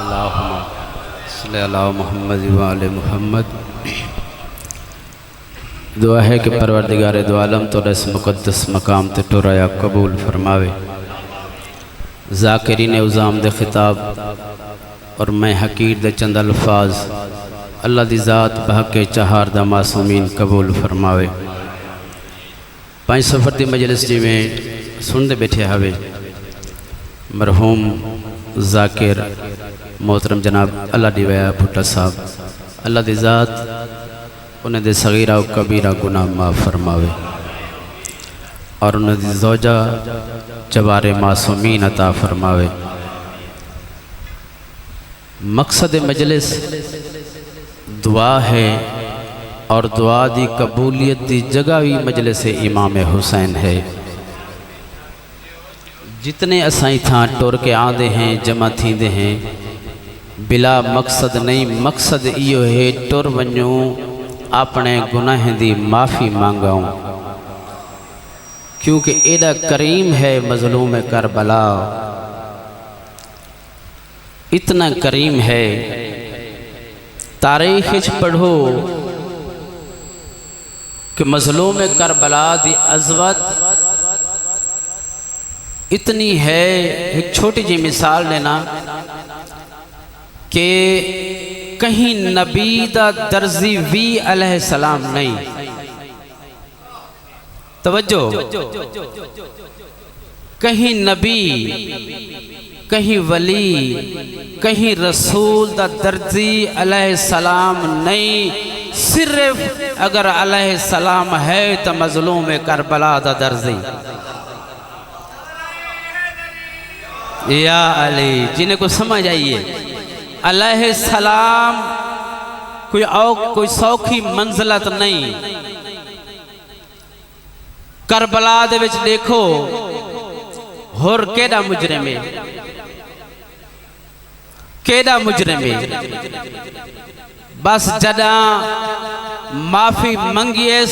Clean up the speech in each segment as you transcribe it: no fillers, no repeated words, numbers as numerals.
अल्लाहुम्मा सल्ली अला मुहम्मद व आले मुहम्मद। दुआ है कि परवरदिगार दो आलम तो इस मुक़द्दस मकाम ते टुराया कबूल फरमावे। ज़ाकिरीन उज़ाम दे खिताब और मैं हकीर दे चंद अल्फाज अल्लाह दी ज़ात बहके चहार दा मासूमीन कबूल फरमावे। पाँच सफ़र दी मजलिस जी में सुनते बैठे हवे मरहूम ज़ाकिर मोहतरम जनाब अल्लाह दिवया भुट्टा साहब, अल्लाह दी ज़ात उन्हें दे सगीरा और कबीरा गुनाह माफ़ फरमावे और उन्हें दी ज़ौजा जवारे मासूमीन अता फरमावे। मकसद मजलिस दुआ है और दुआ दी कबूलियत दी जगह भी मजलिस इमाम हुसैन है। जितने असाई था टुर के आंदे हैं जमा थींदे हैं बिला मकसद नहीं, मकसद इो है टुर वञूं अपने गुनाह दी माफ़ी मांगाऊं, क्योंकि एडा करीम है मजलूम करबला, इतना करीम है। तारीख पढ़ो कि मजलूम करबला दी अज़मत इतनी है। एक छोटी जी मिसाल लेना कि कहीं नबी दा दर्जी वी अलैहिस्सलाम नहीं, तवज्जो, कहीं नबी, कहीं वली, कहीं रसूल दा दर्जी अलैहिस्सलाम नहीं। सिर्फ अगर अलैहिस्सलाम है तो मजलूम करबला दा दर्जी या अली, जिन्हें को समझ आइए अलैहिस्सलाम कोई सौखी मंजिलत नहीं। करबला दे विच देखो होर केड़ा मुजरिम है, केड़ा मुजरिम है। बस जदा माफ़ी मंगिएस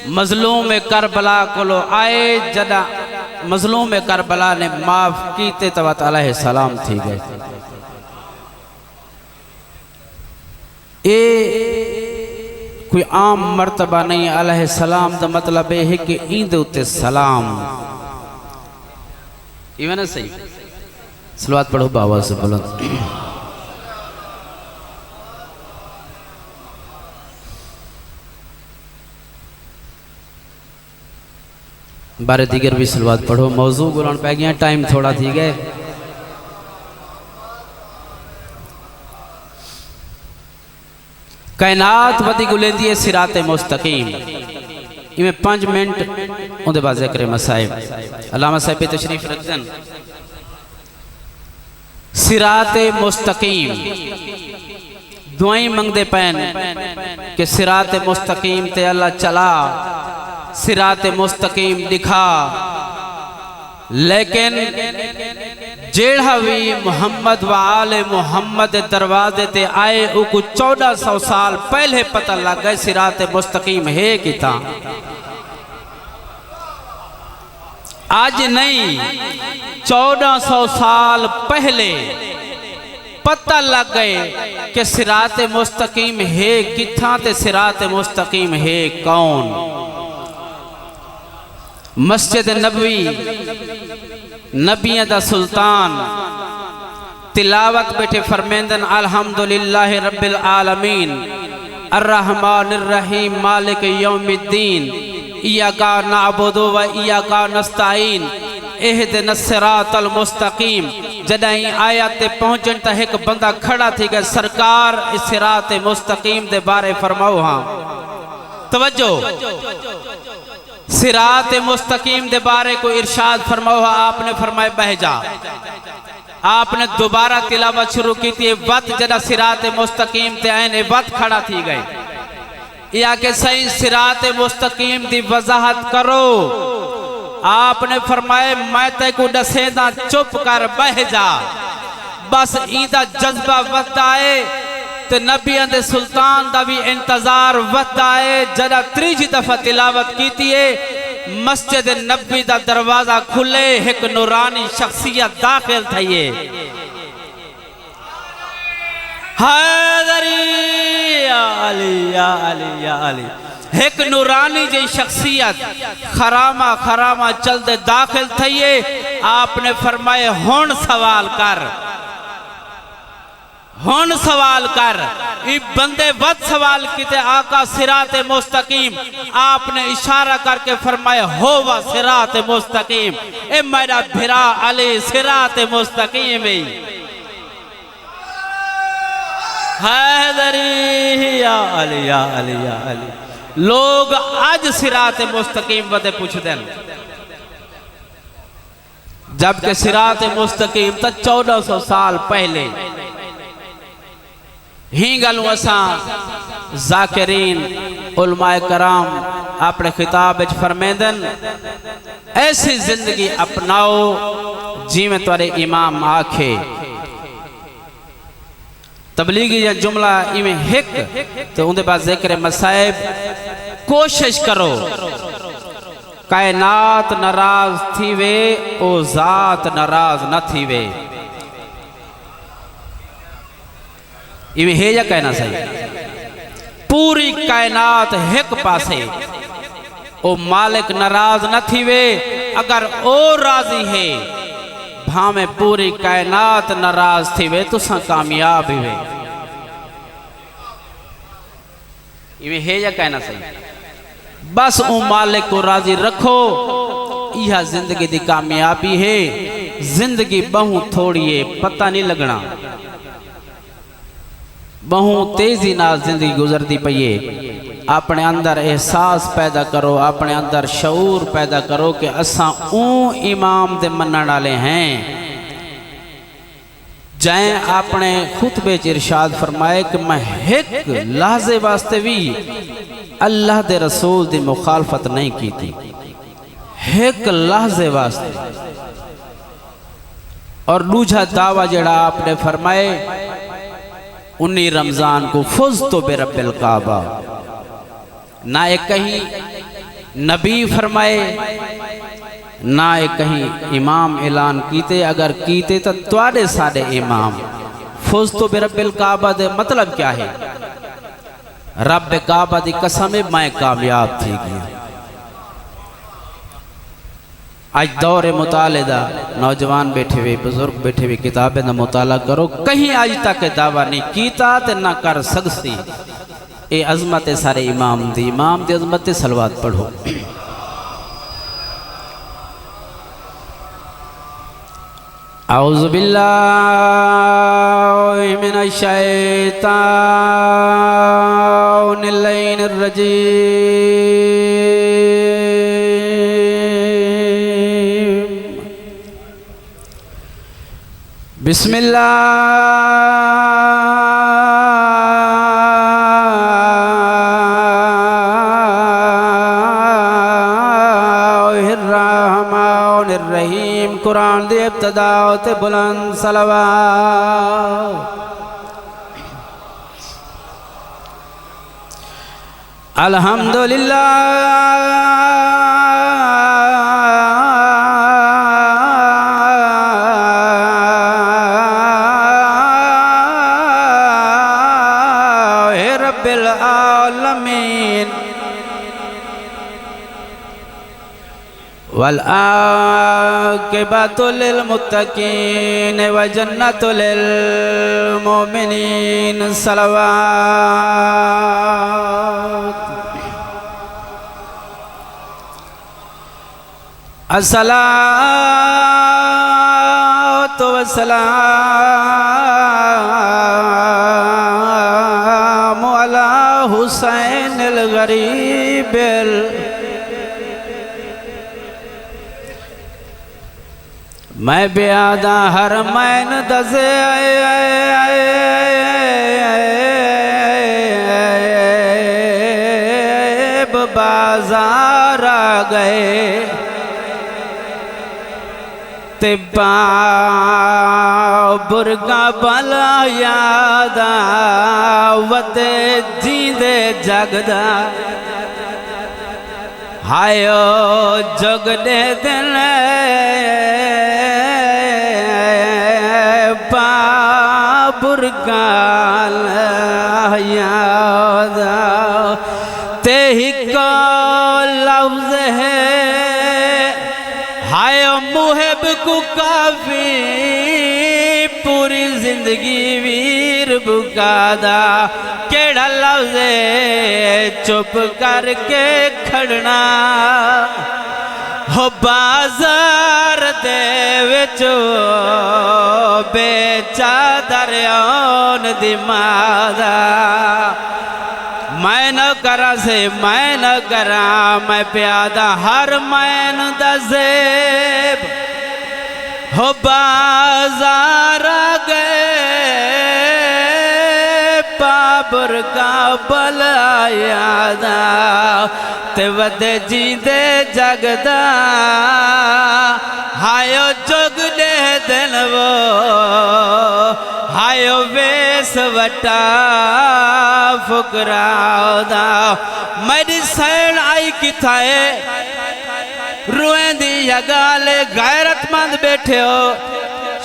मजलूम करबला कोलो आए, जदा मजलूम करबला ने माफ़ कीते तो अलैहिस्सलाम थी गए। ये कोई आम मर्तबा नहीं। अलैहिस्सलाम का मतलब यह है कि ईद उते सलाम इवन सही। सलवात पढ़ो बाबा से बुलंद। बारे दीगर भी सलवात पढ़ो। मौजू गुलान पै गया, टाइम थोड़ा थी गए। कायनात वधी गुलेंदी है सिराते मुस्तकीम। इमें 5 मिनट उनके बाद ज़िक्र मसाइब अल्लामा साहब पे तशरीफ रखदन। सिराते मुस्तकीम दुआई मंगदे पैन कि सिराते मुस्तकीम ते अल्लाह चला, सिराते मुस्तकीम दिखा। लेकिन जेड़ा भी मुहम्मद व आले मुहम्मद दरवाजे ते आए उको 1400 साल पहले पता लग गए सिराते मुस्तकीम है किता। आज नहीं, 1400 साल पहले पता लग गए कि सिराते मुस्तकीम है किथा ते सिराते मुस्तकीम है कौन। मस्जिद नबवी नबियों दा सुल्तान तिलावत बैठे फरमेंदन अल्हम्दुलिल्लाह रब्बिल आलमीन अर्रहमानिर रहीम मालिक यौमिद्दीन इय्याका नअबुदु व इय्याका नस्तईन इहदिनस सिरातल मुस्तकीम। जदई आयत ते पहुंचन त एक बंदा खड़ा थी गया, सरकार इस सिराते मुस्तकीम दे बारे फरमाओ। हाँ तवज्जो, सिरात मुस्तकीम दे बारे को इरशाद फरमाओ। आपने फरमाए बह जा। आपने दोबारा तिलावत शुरू की थी। वत जदा सिरात मुस्तकीम ते आए वत खड़ा थी गए या के सही सिरात मुस्तकीम दी वजाहत करो। आपने फरमाए मैं ते को दसेदा चुप कर बह जा। बस ईदा जज्बा वता है ते नबियां दे सुल्तान दा भी इंतजार वता है। जदा तीजी दफा तिलावत की है मस्जिद नबी दा दरवाजा खुले, एक नूरानी शख्सियत दाखिल थी। हैदरी या अली या अली या अली। एक नूरानी जी शख्सियत खरामा खरामा चलते दाखिल थिए। आपने फरमाए हुण सवाल कर, हुण सवाल कर। ई बंदे वत सवाल किते आका सिराते मुस्तकीम। आपने इशारा करके फरमाया हो वा सिराते मुस्तकीम। ए मेरा भिरा अली सिराते मुस्तकीम ही। हैदरी या अली या अली या अली। लोग आज सिराते मुस्तकीम बदे पूछते हैं, जबकि सिराते मुस्तकीम तो 1400 साल पहले ही गलू असा जाकिरीन उलमाए कराम अपने खिताब फरमेंदन ऐसी जिंदगी अपनाओ जिमें तुरे इमाम आखे। तबलीगी या जुमला इवें हिक तो उनके बाद जिक्र मसाइब। कोशिश करो कायनात नाराज थी वे ओ जात नाराज न थी वे। इवें है या कहना सही। पूरी कायनात हिक पासे ओ मालिक नाराज न थी वे। अगर ओ राजी है भावे पूरी कायनात नाराज थी वे तुसा कामयाब ही वे। इवें है या कहना सही। बस ओ मालिक को राजी रखो, यह जिंदगी दी कामयाबी है। जिंदगी बहु थोड़ी है, पता नहीं लगना। बहु तेजी नाल जिंदगी गुजरती पई है। अपने अंदर एहसास पैदा करो, अपने अंदर शऊर पैदा करो कि असा ऊ इमाम दे मनण वाले हैं। जै अपने खुतबे च इरशाद फरमाए कि मैं एक लहजे वास्ते भी अल्लाह दे रसूल दी मुखालफत नहीं की थी। एक लहजे वास्ते। और दूसरा दावा जड़ा आपने फरमाए 19 रमजान को फुज तो बेरब्बिल काबा। ना एक कहीं नबी फरमाए ना एक कहीं इमाम ऐलान कीते। अगर कीते तो तुआरे सारे इमाम। फुज तो बेरब्बिल काबा दे मतलब क्या है। रब काबा दी कसम मैं कामयाब थी गया। आज दौरे मुताले दा नौजवान बैठे हुए बुजुर्ग बैठे हुए किताबें दा मुताला करो। कहीं आज तक दावा नहीं कीता ते ना कर सकती। ए अजमत सारे इमाम दी अजमत सलवात पढ़ो। औज़ु बिल्लाहि मिनश शैतानिर रजीम। बिस्मिल्लाहिर्रहमानिर्रहीम। कुरान दे इब्तिदा ते बुलंद सलवात। अल्हम्दुलिल्लाह रब्बिल आलमीन वल आक़िबतु लिल मुत्तक़ीन व जन्नतु लिल मुमिनीन। सलवात। अस्सलातु वस्सलामु अला हुसैनिल गरीबिल मैं ब्यादा हर मैन दसे बाजार आ गए ते बुरगा भला याद वते जींदे जगदा हायो जगदे दिन बुरगाल याद ते ही को लफ्ज है हाय मुहब को काफी पूरी जिंदगी वीर बुकादा केड़ा लफ्ज चुप करके खड़ना हो बाजार दे विचो बेचा दरियान दिमादा मैं न करा से मैं न करा मैं प्यादा हर मैन दसेब हो बाजार गए बाबर का बल यादा ते वदे जींदे जगदा हायो जुग दे दिन वो हायो वेस वटा फुकरादा मेरी सैन आई किथाए रोएंदी या गाले गैरतमंद बैठे हो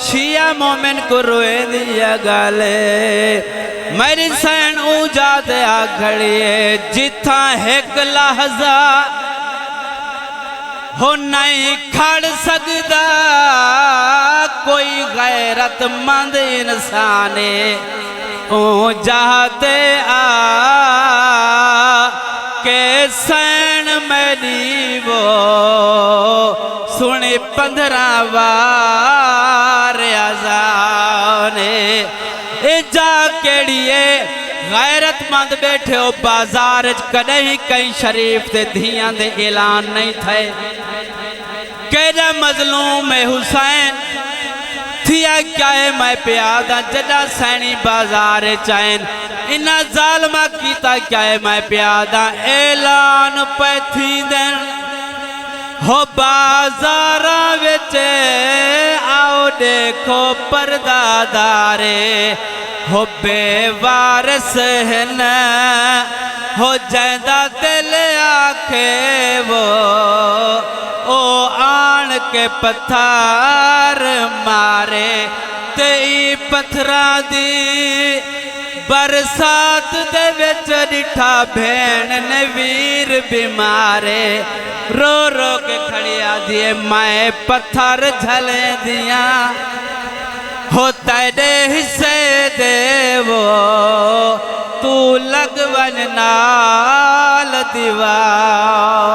शिया मोमिन को रोएंदी या गाले मेरी सैन ऊंचा ते आ खड़िए जिथा एक लहजा हो नहीं खड़ सकदा कोई गैरतमंद इंसान ऊंचा ते आ के सैन मेरी वो सुने 15 बार अज़ाने जा केड़िए गैरतमंद बैठे हो बाजार कदे ही कई शरीफ ते धियां दे ऐलान नहीं थे केड़ा मजलूम है हुसैन थिया क्या है मैं प्यादा जदा सैनी बाजार चैन इना जालमा कीता क्या है मैं प्यादा ऐलान पे थी देन हो बाजारा विच आओ देखो परदादारे हो बेवारस है न हो जैदा दिल आखे वो ओ आन के पत्थर मारे तेई पत्थरा दी बरसात दे विच डिठा भेण ने वीर बीमारे रो रो के खड़िया दिए मैं पत्थर झले दिया हो तेरे हिस्से देवो तू लगवन नाल दीवार।